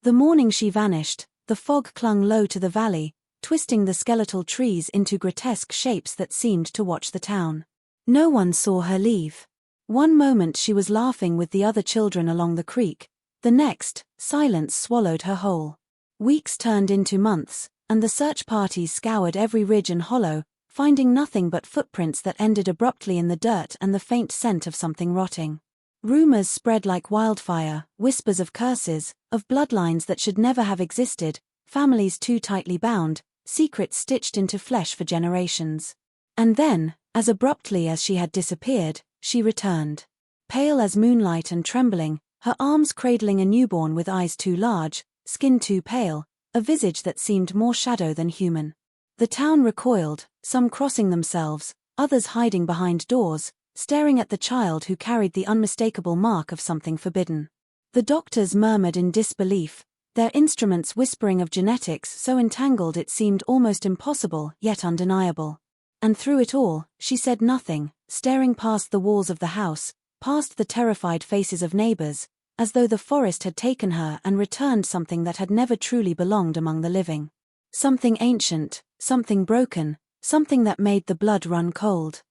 The morning she vanished, the fog clung low to the valley, twisting the skeletal trees into grotesque shapes that seemed to watch the town. No one saw her leave. One moment she was laughing with the other children along the creek, the next, silence swallowed her whole. Weeks turned into months, and the search parties scoured every ridge and hollow, finding nothing but footprints that ended abruptly in the dirt and the faint scent of something rotting. Rumors spread like wildfire, whispers of curses, of bloodlines that should never have existed, families too tightly bound, secrets stitched into flesh for generations. And then, as abruptly as she had disappeared, she returned. Pale as moonlight and trembling, her arms cradling a newborn with eyes too large, skin too pale, a visage that seemed more shadow than human. The town recoiled, some crossing themselves, others hiding behind doors, staring at the child who carried the unmistakable mark of something forbidden. The doctors murmured in disbelief, their instruments whispering of genetics so entangled it seemed almost impossible yet undeniable. And through it all, she said nothing, staring past the walls of the house, past the terrified faces of neighbors, as though the forest had taken her and returned something that had never truly belonged among the living. Something ancient, something broken, something that made the blood run cold.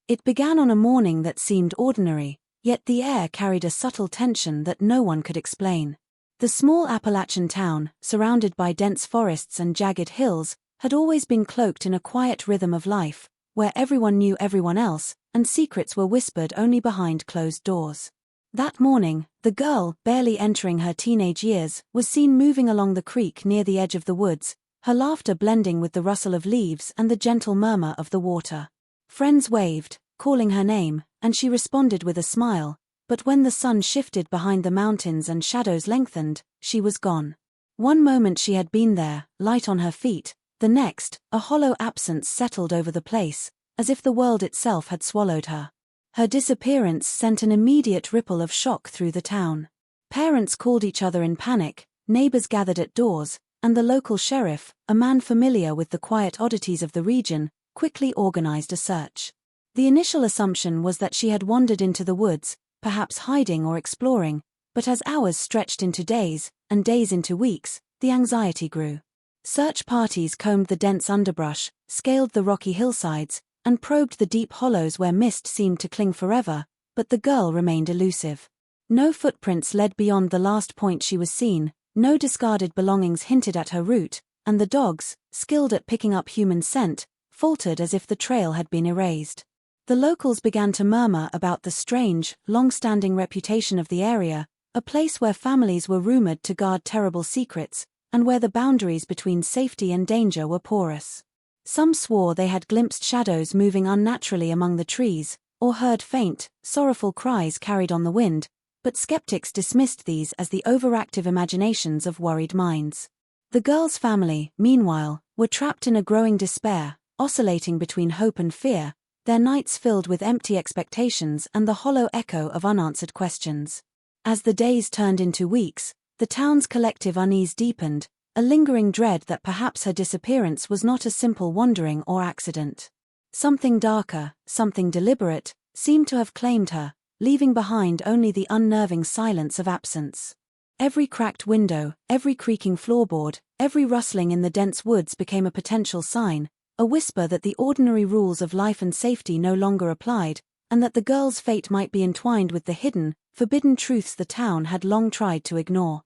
It began on a morning that seemed ordinary, yet the air carried a subtle tension that no one could explain. The small Appalachian town, surrounded by dense forests and jagged hills, had always been cloaked in a quiet rhythm of life, where everyone knew everyone else, and secrets were whispered only behind closed doors. That morning, the girl, barely entering her teenage years, was seen moving along the creek near the edge of the woods, her laughter blending with the rustle of leaves and the gentle murmur of the water. Friends waved, calling her name, and she responded with a smile, but when the sun shifted behind the mountains and shadows lengthened, she was gone. One moment she had been there, light on her feet, the next, a hollow absence settled over the place, as if the world itself had swallowed her. Her disappearance sent an immediate ripple of shock through the town. Parents called each other in panic, neighbors gathered at doors, and the local sheriff, a man familiar with the quiet oddities of the region, quickly organized a search. The initial assumption was that she had wandered into the woods, perhaps hiding or exploring, but as hours stretched into days, and days into weeks, the anxiety grew. Search parties combed the dense underbrush, scaled the rocky hillsides, and probed the deep hollows where mist seemed to cling forever, but the girl remained elusive. No footprints led beyond the last point she was seen, no discarded belongings hinted at her route, and the dogs, skilled at picking up human scent, faltered as if the trail had been erased. The locals began to murmur about the strange, long-standing reputation of the area, a place where families were rumored to guard terrible secrets, and where the boundaries between safety and danger were porous. Some swore they had glimpsed shadows moving unnaturally among the trees, or heard faint, sorrowful cries carried on the wind, but skeptics dismissed these as the overactive imaginations of worried minds. The girl's family, meanwhile, were trapped in a growing despair, oscillating between hope and fear, their nights filled with empty expectations and the hollow echo of unanswered questions. As the days turned into weeks, the town's collective unease deepened, a lingering dread that perhaps her disappearance was not a simple wandering or accident. Something darker, something deliberate, seemed to have claimed her, leaving behind only the unnerving silence of absence. Every cracked window, every creaking floorboard, every rustling in the dense woods became a potential sign, a whisper that the ordinary rules of life and safety no longer applied, and that the girl's fate might be entwined with the hidden, forbidden truths the town had long tried to ignore.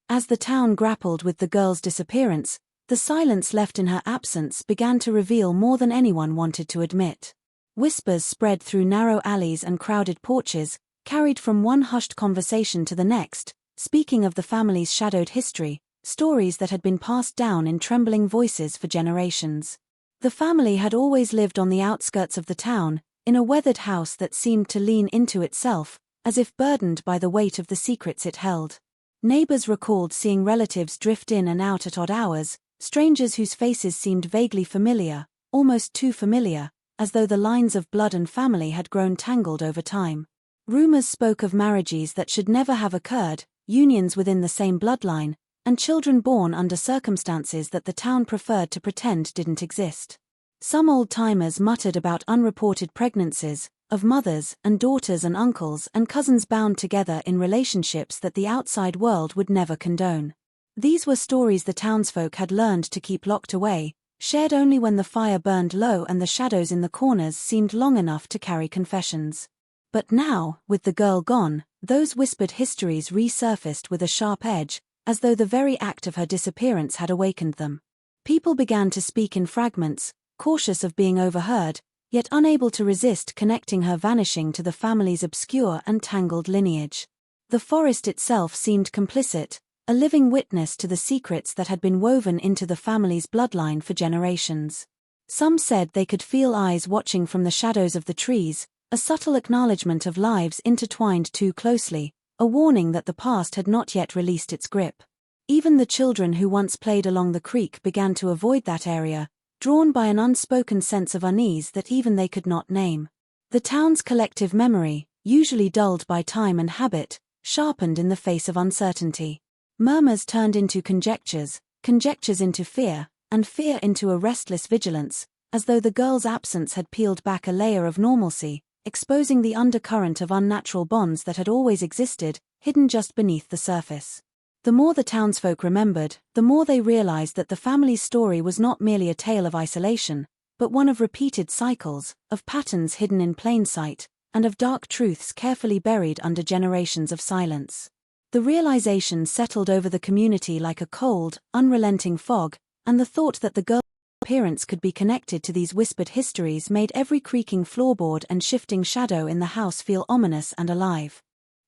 As the town grappled with the girl's disappearance, the silence left in her absence began to reveal more than anyone wanted to admit. Whispers spread through narrow alleys and crowded porches, carried from one hushed conversation to the next, speaking of the family's shadowed history, stories that had been passed down in trembling voices for generations. The family had always lived on the outskirts of the town, in a weathered house that seemed to lean into itself, as if burdened by the weight of the secrets it held. Neighbors recalled seeing relatives drift in and out at odd hours, strangers whose faces seemed vaguely familiar, almost too familiar, as though the lines of blood and family had grown tangled over time. Rumors spoke of marriages that should never have occurred, unions within the same bloodline, and children born under circumstances that the town preferred to pretend didn't exist. Some old-timers muttered about unreported pregnancies, of mothers and daughters and uncles and cousins bound together in relationships that the outside world would never condone. These were stories the townsfolk had learned to keep locked away, shared only when the fire burned low and the shadows in the corners seemed long enough to carry confessions. But now, with the girl gone, those whispered histories resurfaced with a sharp edge, as though the very act of her disappearance had awakened them. People began to speak in fragments, cautious of being overheard, yet unable to resist connecting her vanishing to the family's obscure and tangled lineage. The forest itself seemed complicit, a living witness to the secrets that had been woven into the family's bloodline for generations. Some said they could feel eyes watching from the shadows of the trees, a subtle acknowledgement of lives intertwined too closely, a warning that the past had not yet released its grip. Even the children who once played along the creek began to avoid that area, drawn by an unspoken sense of unease that even they could not name. The town's collective memory, usually dulled by time and habit, sharpened in the face of uncertainty. Murmurs turned into conjectures, conjectures into fear, and fear into a restless vigilance, as though the girl's absence had peeled back a layer of normalcy, exposing the undercurrent of unnatural bonds that had always existed, hidden just beneath the surface. The more the townsfolk remembered, the more they realized that the family's story was not merely a tale of isolation, but one of repeated cycles, of patterns hidden in plain sight, and of dark truths carefully buried under generations of silence. The realization settled over the community like a cold, unrelenting fog, and the thought that the girl's appearance could be connected to these whispered histories made every creaking floorboard and shifting shadow in the house feel ominous and alive.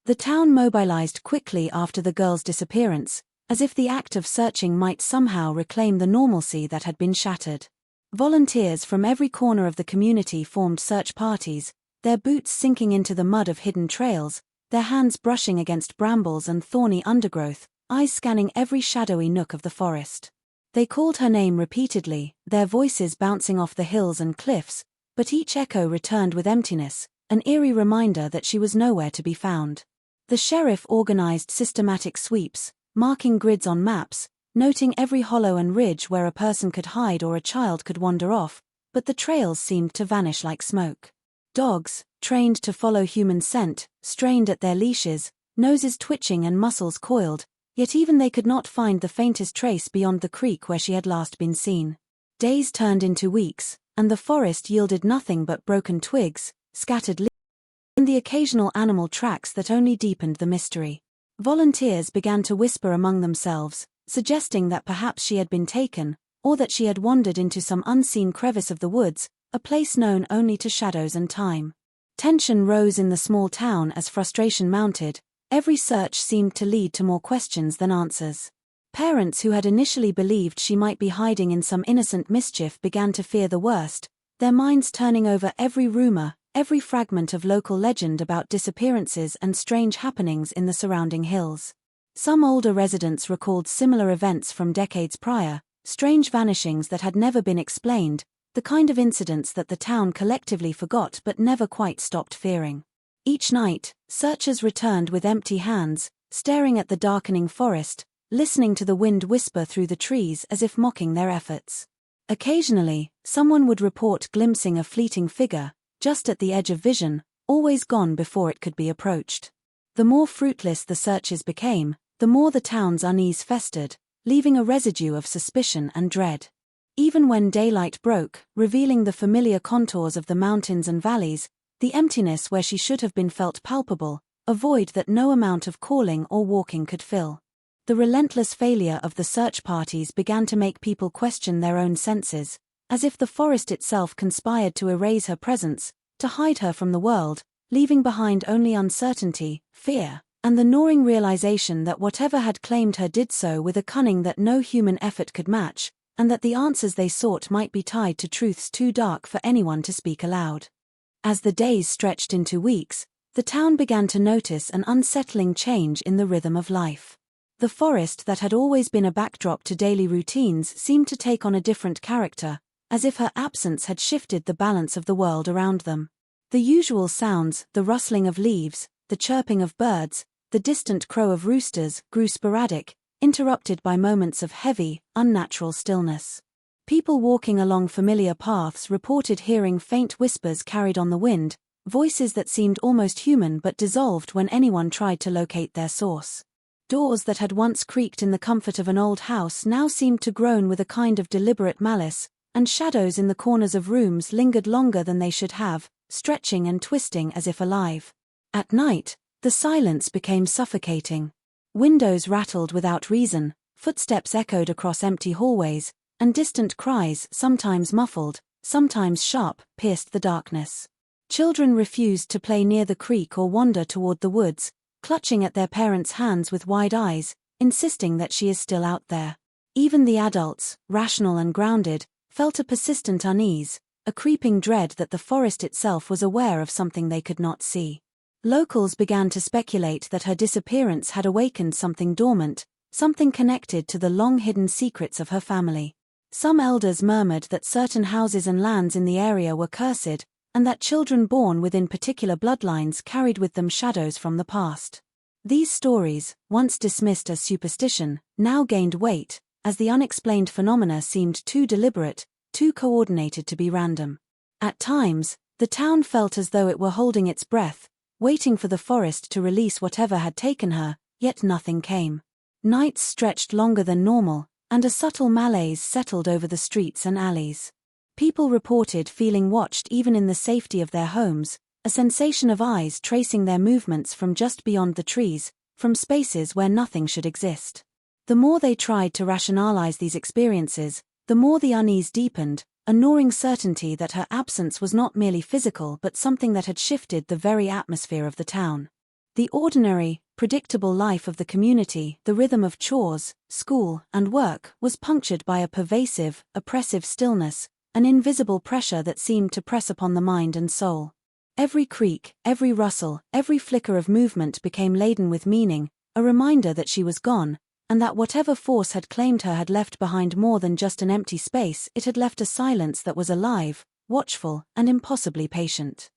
The town mobilized quickly after the girl's disappearance, as if the act of searching might somehow reclaim the normalcy that had been shattered. Volunteers from every corner of the community formed search parties, their boots sinking into the mud of hidden trails, their hands brushing against brambles and thorny undergrowth, eyes scanning every shadowy nook of the forest. They called her name repeatedly, their voices bouncing off the hills and cliffs, but each echo returned with emptiness, an eerie reminder that she was nowhere to be found. The sheriff organized systematic sweeps, marking grids on maps, noting every hollow and ridge where a person could hide or a child could wander off, but the trails seemed to vanish like smoke. Dogs, trained to follow human scent, strained at their leashes, noses twitching and muscles coiled, yet even they could not find the faintest trace beyond the creek where she had last been seen. Days turned into weeks, and the forest yielded nothing but broken twigs, scattered leaves, and the occasional animal tracks that only deepened the mystery. Volunteers began to whisper among themselves, suggesting that perhaps she had been taken, or that she had wandered into some unseen crevice of the woods, a place known only to shadows and time. Tension rose in the small town as frustration mounted. Every search seemed to lead to more questions than answers. Parents who had initially believed she might be hiding in some innocent mischief began to fear the worst, their minds turning over every rumor, every fragment of local legend about disappearances and strange happenings in the surrounding hills. Some older residents recalled similar events from decades prior, strange vanishings that had never been explained, the kind of incidents that the town collectively forgot but never quite stopped fearing. Each night, searchers returned with empty hands, staring at the darkening forest, listening to the wind whisper through the trees as if mocking their efforts. Occasionally, someone would report glimpsing a fleeting figure, just at the edge of vision, always gone before it could be approached. The more fruitless the searches became, the more the town's unease festered, leaving a residue of suspicion and dread. Even when daylight broke, revealing the familiar contours of the mountains and valleys, the emptiness where she should have been felt palpable, a void that no amount of calling or walking could fill. The relentless failure of the search parties began to make people question their own senses, as if the forest itself conspired to erase her presence, to hide her from the world, leaving behind only uncertainty, fear, and the gnawing realization that whatever had claimed her did so with a cunning that no human effort could match, and that the answers they sought might be tied to truths too dark for anyone to speak aloud. As the days stretched into weeks, the town began to notice an unsettling change in the rhythm of life. The forest that had always been a backdrop to daily routines seemed to take on a different character, as if her absence had shifted the balance of the world around them. The usual sounds, the rustling of leaves, the chirping of birds, the distant crow of roosters, grew sporadic, interrupted by moments of heavy, unnatural stillness. People walking along familiar paths reported hearing faint whispers carried on the wind, voices that seemed almost human but dissolved when anyone tried to locate their source. Doors that had once creaked in the comfort of an old house now seemed to groan with a kind of deliberate malice, and shadows in the corners of rooms lingered longer than they should have, stretching and twisting as if alive. At night, the silence became suffocating. Windows rattled without reason, footsteps echoed across empty hallways, and distant cries, sometimes muffled, sometimes sharp, pierced the darkness. Children refused to play near the creek or wander toward the woods, clutching at their parents' hands with wide eyes, insisting that she is still out there. Even the adults, rational and grounded, felt a persistent unease, a creeping dread that the forest itself was aware of something they could not see. Locals began to speculate that her disappearance had awakened something dormant, something connected to the long-hidden secrets of her family. Some elders murmured that certain houses and lands in the area were cursed, and that children born within particular bloodlines carried with them shadows from the past. These stories, once dismissed as superstition, now gained weight, as the unexplained phenomena seemed too deliberate, too coordinated to be random. At times, the town felt as though it were holding its breath, waiting for the forest to release whatever had taken her, yet nothing came. Nights stretched longer than normal, and a subtle malaise settled over the streets and alleys. People reported feeling watched even in the safety of their homes, a sensation of eyes tracing their movements from just beyond the trees, from spaces where nothing should exist. The more they tried to rationalize these experiences, the more the unease deepened, a gnawing certainty that her absence was not merely physical but something that had shifted the very atmosphere of the town. The ordinary, predictable life of the community, the rhythm of chores, school, and work, was punctured by a pervasive, oppressive stillness, an invisible pressure that seemed to press upon the mind and soul. Every creak, every rustle, every flicker of movement became laden with meaning, a reminder that she was gone, and that whatever force had claimed her had left behind more than just an empty space. It had left a silence that was alive, watchful, and impossibly patient.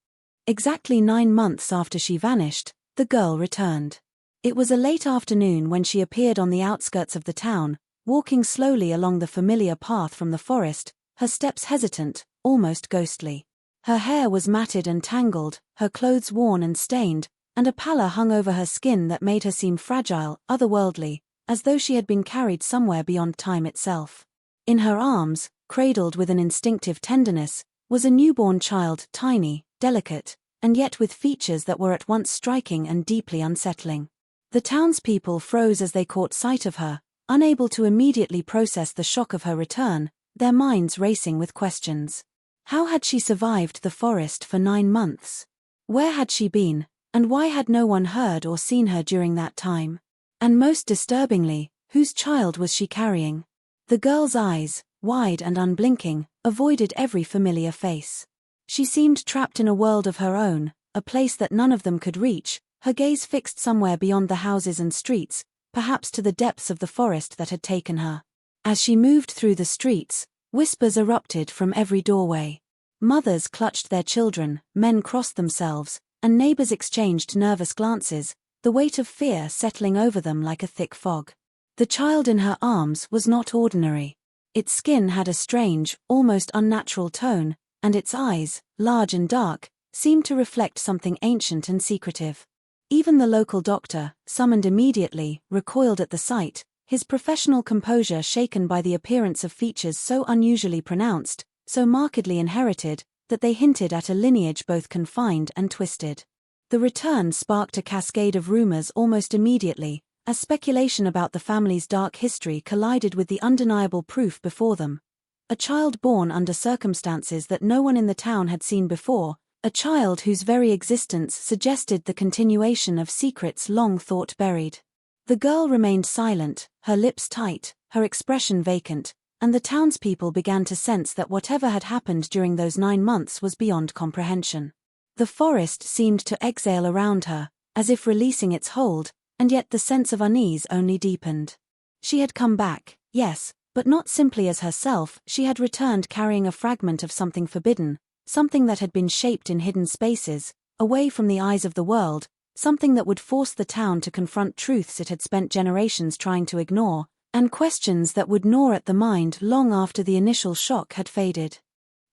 Exactly 9 months after she vanished, the girl returned. It was a late afternoon when she appeared on the outskirts of the town, walking slowly along the familiar path from the forest, her steps hesitant, almost ghostly. Her hair was matted and tangled, her clothes worn and stained, and a pallor hung over her skin that made her seem fragile, otherworldly, as though she had been carried somewhere beyond time itself. In her arms, cradled with an instinctive tenderness, was a newborn child, tiny, delicate, and yet with features that were at once striking and deeply unsettling. The townspeople froze as they caught sight of her, unable to immediately process the shock of her return, their minds racing with questions. How had she survived the forest for 9 months? Where had she been, and why had no one heard or seen her during that time? And most disturbingly, whose child was she carrying? The girl's eyes, wide and unblinking, avoided every familiar face. She seemed trapped in a world of her own, a place that none of them could reach, her gaze fixed somewhere beyond the houses and streets, perhaps to the depths of the forest that had taken her. As she moved through the streets, whispers erupted from every doorway. Mothers clutched their children, men crossed themselves, and neighbors exchanged nervous glances, the weight of fear settling over them like a thick fog. The child in her arms was not ordinary. Its skin had a strange, almost unnatural tone, and its eyes, large and dark, seemed to reflect something ancient and secretive. Even the local doctor, summoned immediately, recoiled at the sight, his professional composure shaken by the appearance of features so unusually pronounced, so markedly inherited, that they hinted at a lineage both confined and twisted. The return sparked a cascade of rumors almost immediately, as speculation about the family's dark history collided with the undeniable proof before them. A child born under circumstances that no one in the town had seen before, a child whose very existence suggested the continuation of secrets long thought buried. The girl remained silent, her lips tight, her expression vacant, and the townspeople began to sense that whatever had happened during those 9 months was beyond comprehension. The forest seemed to exhale around her, as if releasing its hold, and yet the sense of unease only deepened. She had come back, yes, but not simply as herself. She had returned carrying a fragment of something forbidden, something that had been shaped in hidden spaces, away from the eyes of the world, something that would force the town to confront truths it had spent generations trying to ignore, and questions that would gnaw at the mind long after the initial shock had faded.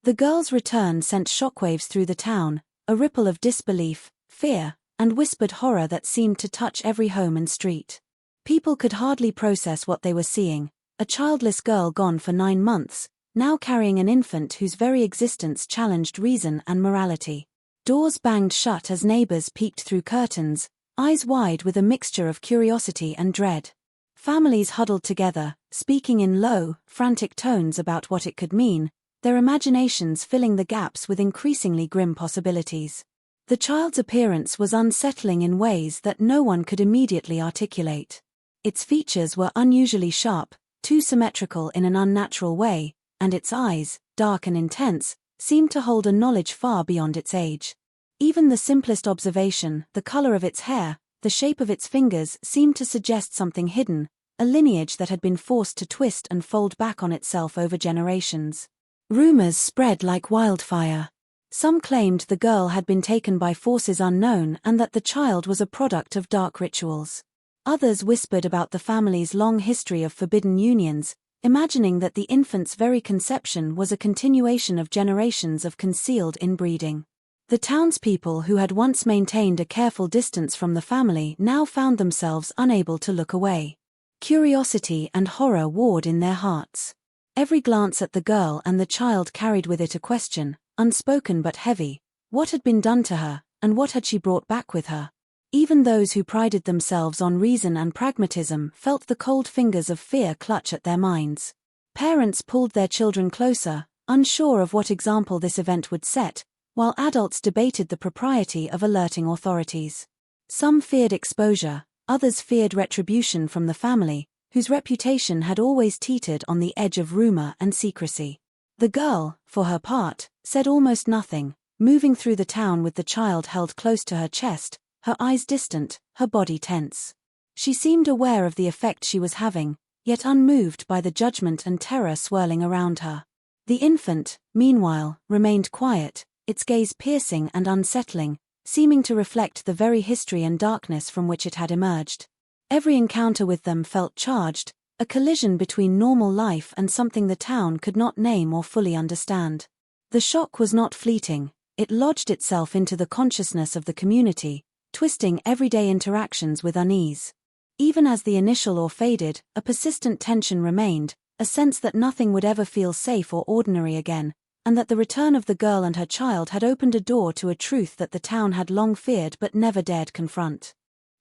The girl's return sent shockwaves through the town, a ripple of disbelief, fear, and whispered horror that seemed to touch every home and street. People could hardly process what they were seeing, a childless girl gone for 9 months, now carrying an infant whose very existence challenged reason and morality. Doors banged shut as neighbors peeked through curtains, eyes wide with a mixture of curiosity and dread. Families huddled together, speaking in low, frantic tones about what it could mean, their imaginations filling the gaps with increasingly grim possibilities. The child's appearance was unsettling in ways that no one could immediately articulate. Its features were unusually sharp, too symmetrical in an unnatural way, and its eyes, dark and intense, seemed to hold a knowledge far beyond its age. Even the simplest observation, the color of its hair, the shape of its fingers, seemed to suggest something hidden, a lineage that had been forced to twist and fold back on itself over generations. Rumors spread like wildfire. Some claimed the girl had been taken by forces unknown and that the child was a product of dark rituals. Others whispered about the family's long history of forbidden unions, imagining that the infant's very conception was a continuation of generations of concealed inbreeding. The townspeople who had once maintained a careful distance from the family now found themselves unable to look away. Curiosity and horror warred in their hearts. Every glance at the girl and the child carried with it a question, unspoken but heavy. What had been done to her, and what had she brought back with her? Even those who prided themselves on reason and pragmatism felt the cold fingers of fear clutch at their minds. Parents pulled their children closer, unsure of what example this event would set, while adults debated the propriety of alerting authorities. Some feared exposure, others feared retribution from the family, whose reputation had always teetered on the edge of rumor and secrecy. The girl, for her part, said almost nothing, moving through the town with the child held close to her chest, her eyes distant, her body tense. She seemed aware of the effect she was having, yet unmoved by the judgment and terror swirling around her. The infant, meanwhile, remained quiet, its gaze piercing and unsettling, seeming to reflect the very history and darkness from which it had emerged. Every encounter with them felt charged, a collision between normal life and something the town could not name or fully understand. The shock was not fleeting, it lodged itself into the consciousness of the community, twisting everyday interactions with unease. Even as the initial awe faded, a persistent tension remained, a sense that nothing would ever feel safe or ordinary again, and that the return of the girl and her child had opened a door to a truth that the town had long feared but never dared confront.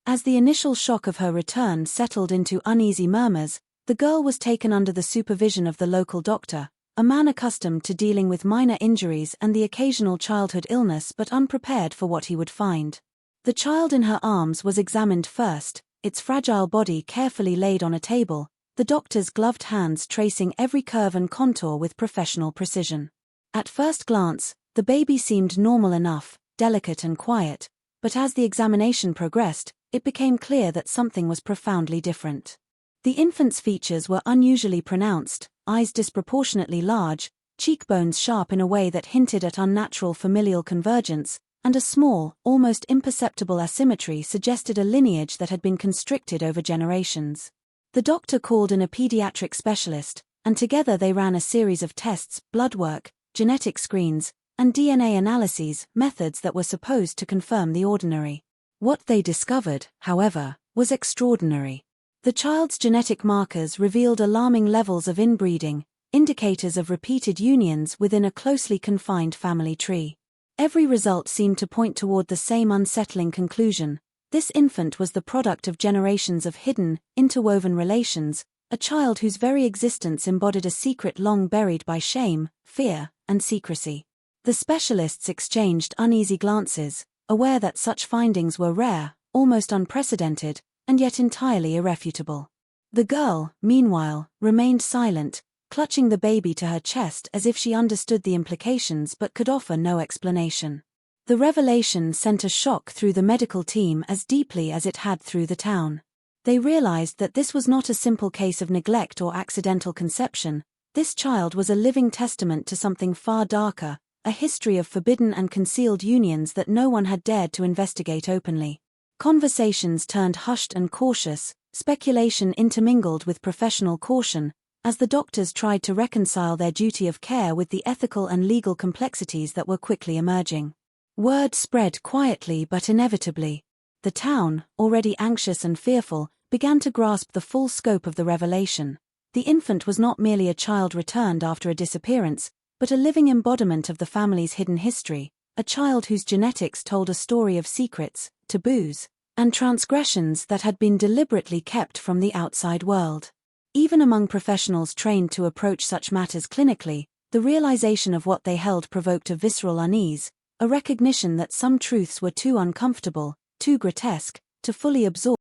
As the initial shock of her return settled into uneasy murmurs, the girl was taken under the supervision of the local doctor, a man accustomed to dealing with minor injuries and the occasional childhood illness but unprepared for what he would find. The child in her arms was examined first, its fragile body carefully laid on a table, the doctor's gloved hands tracing every curve and contour with professional precision. At first glance, the baby seemed normal enough, delicate and quiet, but as the examination progressed, it became clear that something was profoundly different. The infant's features were unusually pronounced, eyes disproportionately large, cheekbones sharp in a way that hinted at unnatural familial convergence, and a small, almost imperceptible asymmetry suggested a lineage that had been constricted over generations. The doctor called in a pediatric specialist, and together they ran a series of tests, blood work, genetic screens, and DNA analyses, methods that were supposed to confirm the ordinary. What they discovered, however, was extraordinary. The child's genetic markers revealed alarming levels of inbreeding, indicators of repeated unions within a closely confined family tree. Every result seemed to point toward the same unsettling conclusion: this infant was the product of generations of hidden, interwoven relations, a child whose very existence embodied a secret long buried by shame, fear, and secrecy. The specialists exchanged uneasy glances, aware that such findings were rare, almost unprecedented, and yet entirely irrefutable. The girl, meanwhile, remained silent, clutching the baby to her chest as if she understood the implications but could offer no explanation. The revelation sent a shock through the medical team as deeply as it had through the town. They realized that this was not a simple case of neglect or accidental conception. This child was a living testament to something far darker, a history of forbidden and concealed unions that no one had dared to investigate openly. Conversations turned hushed and cautious, speculation intermingled with professional caution, as the doctors tried to reconcile their duty of care with the ethical and legal complexities that were quickly emerging. Word spread quietly but inevitably. The town, already anxious and fearful, began to grasp the full scope of the revelation. The infant was not merely a child returned after a disappearance, but a living embodiment of the family's hidden history, a child whose genetics told a story of secrets, taboos, and transgressions that had been deliberately kept from the outside world. Even among professionals trained to approach such matters clinically, the realization of what they held provoked a visceral unease, a recognition that some truths were too uncomfortable, too grotesque, to fully absorb,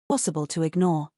impossible to ignore.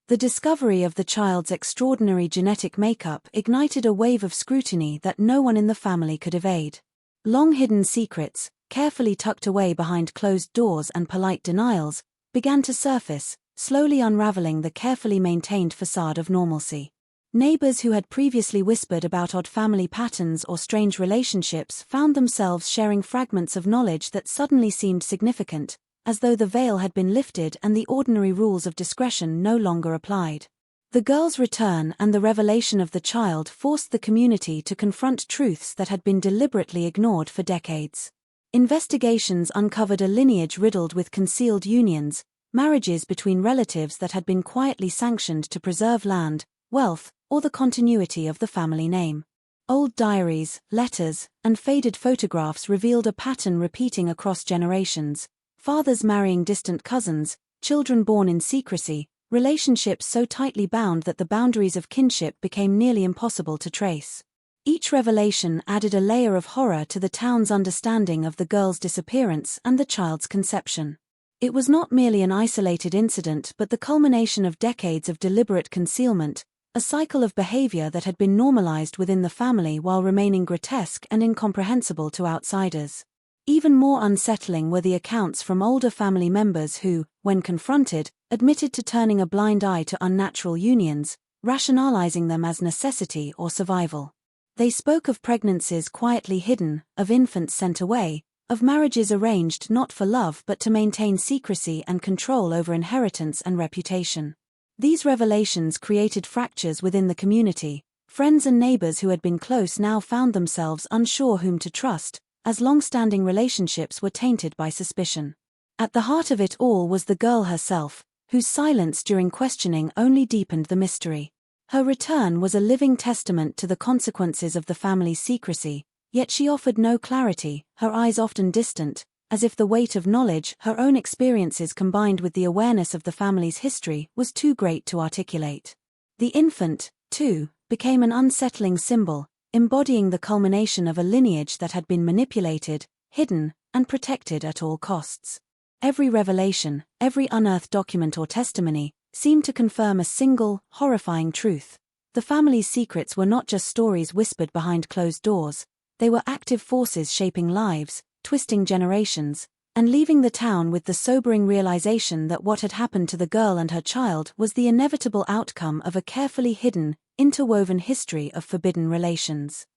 The discovery of the child's extraordinary genetic makeup ignited a wave of scrutiny that no one in the family could evade. Long-hidden secrets, carefully tucked away behind closed doors and polite denials, began to surface, slowly unraveling the carefully maintained facade of normalcy. Neighbors who had previously whispered about odd family patterns or strange relationships found themselves sharing fragments of knowledge that suddenly seemed significant, as though the veil had been lifted and the ordinary rules of discretion no longer applied. The girl's return and the revelation of the child forced the community to confront truths that had been deliberately ignored for decades. Investigations uncovered a lineage riddled with concealed unions, marriages between relatives that had been quietly sanctioned to preserve land, wealth, or the continuity of the family name. Old diaries, letters, and faded photographs revealed a pattern repeating across generations: fathers marrying distant cousins, children born in secrecy, relationships so tightly bound that the boundaries of kinship became nearly impossible to trace. Each revelation added a layer of horror to the town's understanding of the girl's disappearance and the child's conception. It was not merely an isolated incident but the culmination of decades of deliberate concealment, a cycle of behavior that had been normalized within the family while remaining grotesque and incomprehensible to outsiders. Even more unsettling were the accounts from older family members who, when confronted, admitted to turning a blind eye to unnatural unions, rationalizing them as necessity or survival. They spoke of pregnancies quietly hidden, of infants sent away, of marriages arranged not for love but to maintain secrecy and control over inheritance and reputation. These revelations created fractures within the community. Friends and neighbors who had been close now found themselves unsure whom to trust, as long-standing relationships were tainted by suspicion. At the heart of it all was the girl herself, whose silence during questioning only deepened the mystery. Her return was a living testament to the consequences of the family's secrecy, yet she offered no clarity, her eyes often distant, as if the weight of knowledge, her own experiences combined with the awareness of the family's history, was too great to articulate. The infant, too, became an unsettling symbol, embodying the culmination of a lineage that had been manipulated, hidden, and protected at all costs. Every revelation, every unearthed document or testimony, seemed to confirm a single, horrifying truth. The family's secrets were not just stories whispered behind closed doors, they were active forces shaping lives, twisting generations, and leaving the town with the sobering realization that what had happened to the girl and her child was the inevitable outcome of a carefully hidden, interwoven history of forbidden relations.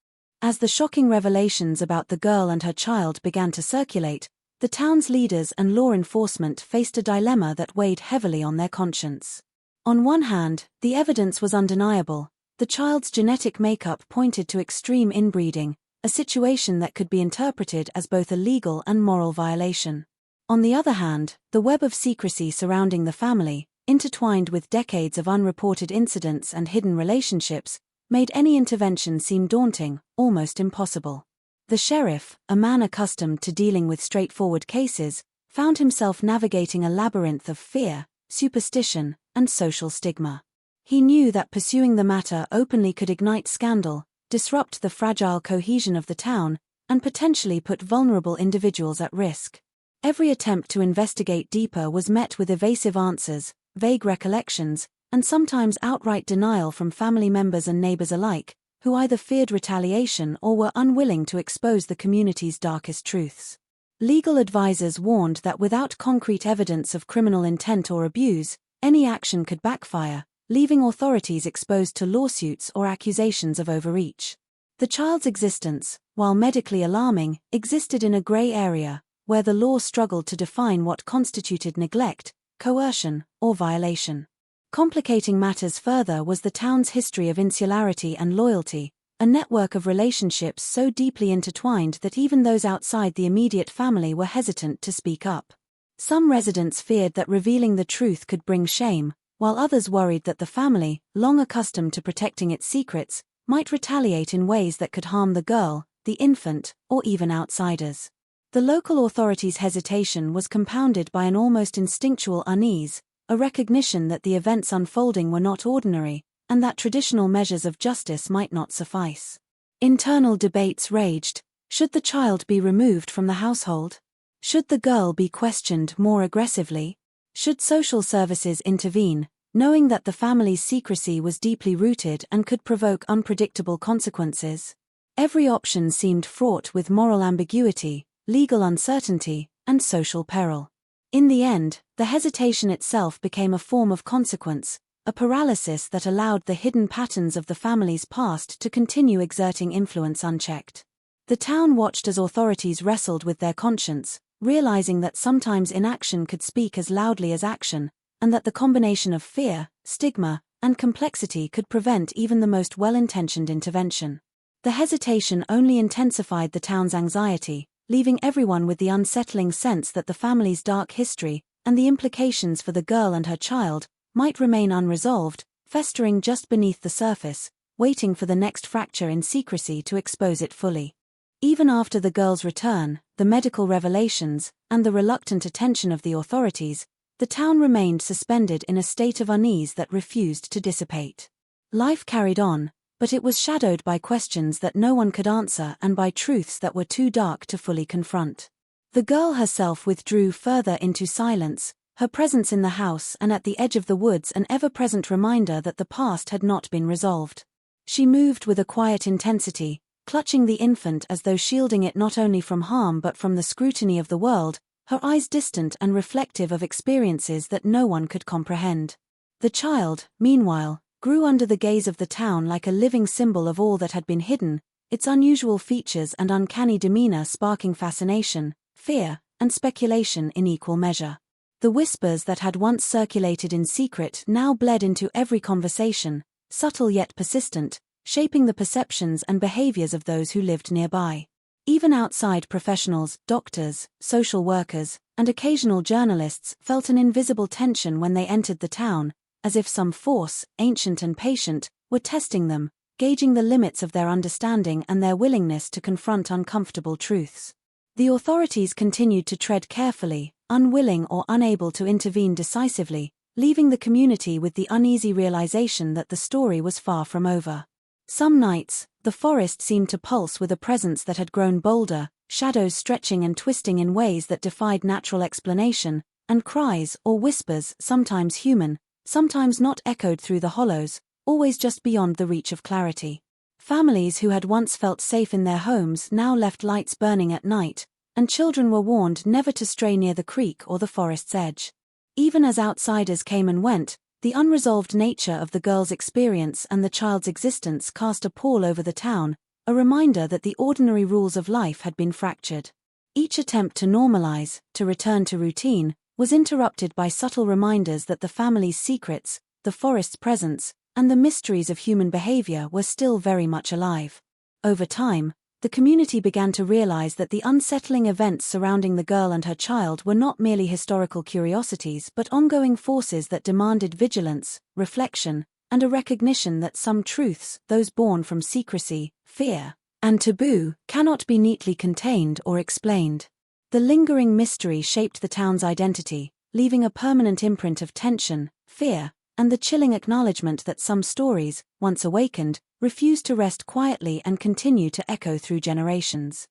As the shocking revelations about the girl and her child began to circulate, the town's leaders and law enforcement faced a dilemma that weighed heavily on their conscience. On one hand, the evidence was undeniable. The child's genetic makeup pointed to extreme inbreeding, a situation that could be interpreted as both a legal and moral violation. On the other hand, the web of secrecy surrounding the family, intertwined with decades of unreported incidents and hidden relationships, made any intervention seem daunting, almost impossible. The sheriff, a man accustomed to dealing with straightforward cases, found himself navigating a labyrinth of fear, superstition, and social stigma. He knew that pursuing the matter openly could ignite scandal, disrupt the fragile cohesion of the town, and potentially put vulnerable individuals at risk. Every attempt to investigate deeper was met with evasive answers, vague recollections, and sometimes outright denial from family members and neighbors alike, who either feared retaliation or were unwilling to expose the community's darkest truths. Legal advisors warned that without concrete evidence of criminal intent or abuse, any action could backfire, leaving authorities exposed to lawsuits or accusations of overreach. The child's existence, while medically alarming, existed in a gray area, where the law struggled to define what constituted neglect, coercion, or violation. Complicating matters further was the town's history of insularity and loyalty, a network of relationships so deeply intertwined that even those outside the immediate family were hesitant to speak up. Some residents feared that revealing the truth could bring shame, while others worried that the family, long accustomed to protecting its secrets, might retaliate in ways that could harm the girl, the infant, or even outsiders. The local authorities' hesitation was compounded by an almost instinctual unease, a recognition that the events unfolding were not ordinary, and that traditional measures of justice might not suffice. Internal debates raged. Should the child be removed from the household? Should the girl be questioned more aggressively? Should social services intervene, knowing that the family's secrecy was deeply rooted and could provoke unpredictable consequences? Every option seemed fraught with moral ambiguity, legal uncertainty, and social peril. In the end, the hesitation itself became a form of consequence, a paralysis that allowed the hidden patterns of the family's past to continue exerting influence unchecked. The town watched as authorities wrestled with their conscience, realizing that sometimes inaction could speak as loudly as action, and that the combination of fear, stigma, and complexity could prevent even the most well-intentioned intervention. The hesitation only intensified the town's anxiety, leaving everyone with the unsettling sense that the family's dark history, and the implications for the girl and her child, might remain unresolved, festering just beneath the surface, waiting for the next fracture in secrecy to expose it fully. Even after the girl's return, the medical revelations, and the reluctant attention of the authorities, the town remained suspended in a state of unease that refused to dissipate. Life carried on, but it was shadowed by questions that no one could answer and by truths that were too dark to fully confront. The girl herself withdrew further into silence, her presence in the house and at the edge of the woods an ever-present reminder that the past had not been resolved. She moved with a quiet intensity, clutching the infant as though shielding it not only from harm but from the scrutiny of the world, her eyes distant and reflective of experiences that no one could comprehend. The child, meanwhile, grew under the gaze of the town like a living symbol of all that had been hidden, its unusual features and uncanny demeanor sparking fascination, fear, and speculation in equal measure. The whispers that had once circulated in secret now bled into every conversation, subtle yet persistent, shaping the perceptions and behaviors of those who lived nearby. Even outside professionals, doctors, social workers, and occasional journalists felt an invisible tension when they entered the town, as if some force, ancient and patient, were testing them, gauging the limits of their understanding and their willingness to confront uncomfortable truths. The authorities continued to tread carefully, unwilling or unable to intervene decisively, leaving the community with the uneasy realization that the story was far from over. Some nights, the forest seemed to pulse with a presence that had grown bolder, shadows stretching and twisting in ways that defied natural explanation, and cries or whispers, sometimes human, sometimes not, echoed through the hollows, always just beyond the reach of clarity. Families who had once felt safe in their homes now left lights burning at night, and children were warned never to stray near the creek or the forest's edge. Even as outsiders came and went, the unresolved nature of the girl's experience and the child's existence cast a pall over the town, a reminder that the ordinary rules of life had been fractured. Each attempt to normalize, to return to routine, was interrupted by subtle reminders that the family's secrets, the forest's presence, and the mysteries of human behavior were still very much alive. Over time, the community began to realize that the unsettling events surrounding the girl and her child were not merely historical curiosities but ongoing forces that demanded vigilance, reflection, and a recognition that some truths, those born from secrecy, fear, and taboo, cannot be neatly contained or explained. The lingering mystery shaped the town's identity, leaving a permanent imprint of tension, fear, and the chilling acknowledgement that some stories, once awakened, refused to rest quietly and continue to echo through generations.